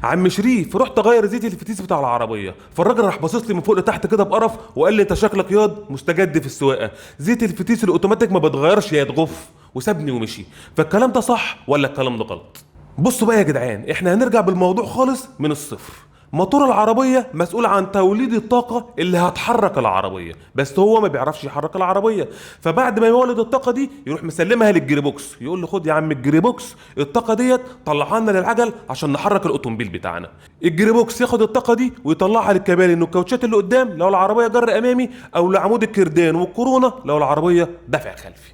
عم شريف رحت اغير زيت الفتيس بتاع العربيه، فالراجل راح باصص لي من فوق لتحت كده بقرف وقال لي انت شكلك ياض مستجد في السواقه، زيت الفتيس الاوتوماتيك ما بتغيرش يا تغف، وسابني ومشي. فالكلام ده صح ولا الكلام ده غلط؟ بصوا بقى يا جدعان، احنا هنرجع بالموضوع خالص من الصفر. موتور العربية مسؤول عن توليد الطاقة اللي هتحرك العربية، بس هو ما بيعرفش يحرك العربية. فبعد ما يولد الطاقة دي يروح مسلمها للجيربوكس، يقول له خد يا عم الجيربوكس الطاقة ديت طلعها لنا للعجل عشان نحرك الاوتوموبيل بتاعنا. الجيربوكس ياخد الطاقة دي ويطلعها للكباري انه الكاوتشات اللي قدام لو العربية جر امامي، او لعمود الكردان والكورونا لو العربية دفع خلفي.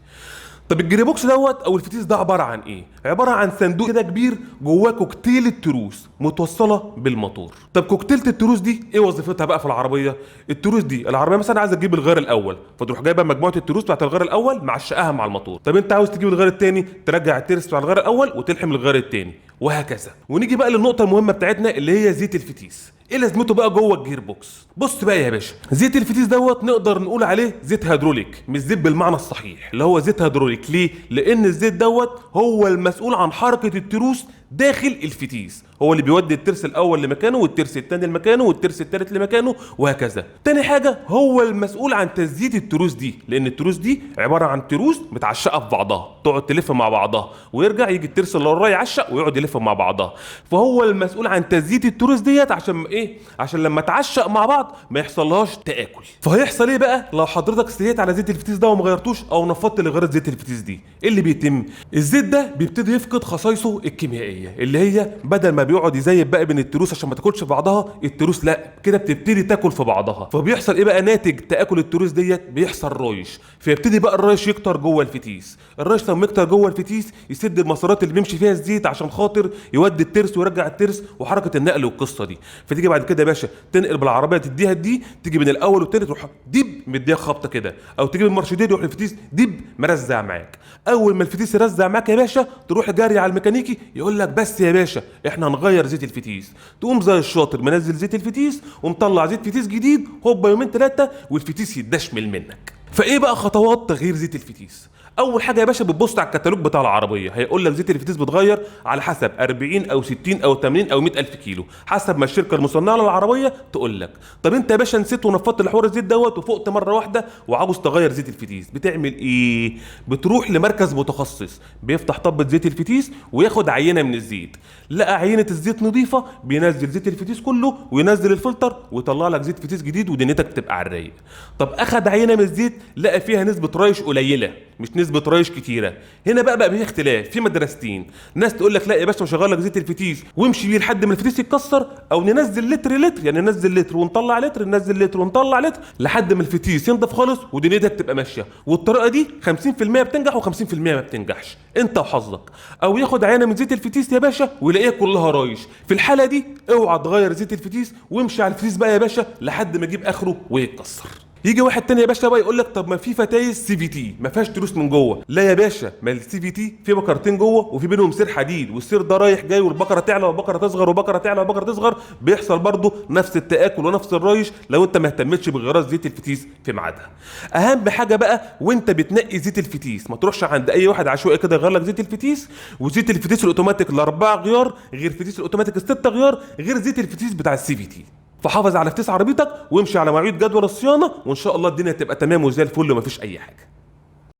طب الجريبوكس دوت او الفتيس ده عباره عن ايه؟ عباره عن صندوق كده كبير جواه كوكتيل التروس متوصله بالموتور. طب كوكتيله التروس دي ايه وظيفتها بقى في العربيه؟ التروس دي العربيه مثلا عايزه تجيب الغير الاول، فتروح جايبه مجموعه التروس بتاعت الغير الاول معشقاها مع الموتور. طب انت عاوز تجيب الغير الثاني، ترجع الترس بتاع الغير الاول وتلحم الغير الثاني، وهكذا. ونيجي بقى للنقطه المهمه بتاعتنا اللي هي زيت الفتيس. ايه لازمته بقى جوه الجير بوكس؟ بص بقى يا باشا، زيت الفتيس دوت نقدر نقول عليه زيت هيدروليك، مش زيت بالمعنى الصحيح، اللي هو زيت هيدروليك. ليه؟ لان الزيت دوت هو المسؤول عن حركه التروس داخل الفتيس، هو اللي بيودي الترس الاول لمكانه والترس الثاني لمكانه والترس الثالث لمكانه وهكذا. تاني حاجه هو المسؤول عن تزييت التروس دي، لان التروس دي عباره عن تروس متعشقه في بعضها، تقعد تلف مع بعضها ويرجع يجي الترس اللي وراه يعشق ويقعد يلف مع بعضها. فهو المسؤول عن تزييت التروس ديت عشان ايه؟ عشان لما تعشق مع بعض ما يحصلهاش تآكل. فهيحصل ايه بقى لو حضرتك استهيت على زيت الفتيس ده وما غيرتوش او نفضت لغير زيت الفتيس دي؟ ايه اللي بيتم؟ الزيت ده بيبتدي يفقد خصائصه الكيميائيه، اللي هي بدل ما بيقعد يزيب بقى بين التروس عشان ما تاكلش في بعضها، التروس لا كده بتبتدي تاكل في بعضها. فبيحصل ايه بقى ناتج تآكل التروس ديت؟ بيحصل رايش، فيبتدي بقى الرايش يكتر جوه الفتيس. الرايش لما يكتر جوه الفتيس يسد المسارات اللي بيمشي فيها الزيت عشان خاطر يودي الترس ويرجع الترس وحركه النقل والقصه دي. فتيجي بعد كده يا باشا تنقل بالعربيه تديها دي، تيجي من الاول والتاني تروح ديب مديها خبطه كده، او تجيب المرشدين يروح الفتيس ديب مرزع معاك. اول ما الفتيس يرزع معاك يا باشا تروح جاري على الميكانيكي يقول لك بس يا باشا احنا هنغير زيت الفتيس. تقوم زي الشاطر منزل زيت الفتيس ومطلع زيت فتيس جديد، هوبا يومين ثلاثه والفتيس يتدشمل منك. فايه بقى خطوات تغيير زيت الفتيس؟ اول حاجه يا باشا بتبص على الكتالوج بتاع العربيه، هيقول لك زيت الفتيس بتغير على حسب 40 او 60 او 80 او 100 الف كيلو، حسب ما الشركه المصنعه للعربيه تقول لك. طب انت يا باشا نسيت ونفضت الحوار الزيت دوت وفقت مره واحده وعاوز تغير زيت الفتيس، بتعمل ايه؟ بتروح لمركز متخصص بيفتح طبه زيت الفتيس وياخد عينه من الزيت، لقى عينه الزيت نظيفه بينزل زيت الفتيس كله وينزل الفلتر ويطلع لك زيت فتيس جديد ودنيتك تبقى على الرايق. طب اخد عينه من الزيت لقى فيها نسبه ريش قليله مش نسبه ريش كتيره، هنا بقى في اختلاف في مدرستين. ناس تقول لك لا يا باشا مشغل لك زيت الفتيس وامشي بيه لحد ما الفتيس يتكسر، او ننزل لتر لتر، يعني ننزل لتر ونطلع لتر، ننزل لتر ونطلع لتر لحد ما الفتيس ينضف خالص ودنيتك تبقى ماشيه. والطريقه دي 50% بتنجح و50% ما بتنجحش، انت وحظك. او ياخد عينه من زيت الفتيس يا باشا ويلاقيها كلها رايش، في الحاله دي اوعى تغير زيت الفتيس وامشي على الفتيس بقى يا باشا لحد ما يجيب اخره ويتكسر. يجي واحد تاني يا باشا بقى يقول لك طب ما في فتايس سي في تي ما فيهاش تروس من جوه. لا يا باشا، ما السي في تي في بكرتين جوه وفي بينهم سير حديد، والسير ده رايح جاي والبكره تعلى والبكره تصغر وبكره تعلى وبكره تصغر، بيحصل برضه نفس التآكل ونفس الرايش لو انت ما اهتمتش بغيارات زيت الفتيس في ميعادها. اهم حاجه بقى وانت بتنقي زيت الفتيس ما تروحش عند اي واحد عشوائي كده يغير لك زيت الفتيس، وزيت الفتيس الاوتوماتيك الاربعه غيار غير فتيس الاوتوماتيك السته غيار غير زيت الفتيس بتاع السي في تي. فحافظ على فتيس عربيتك وامشي على مواعيد جدول الصيانه، وان شاء الله الدنيا تبقى تمام وزي الفل ومفيش اي حاجه.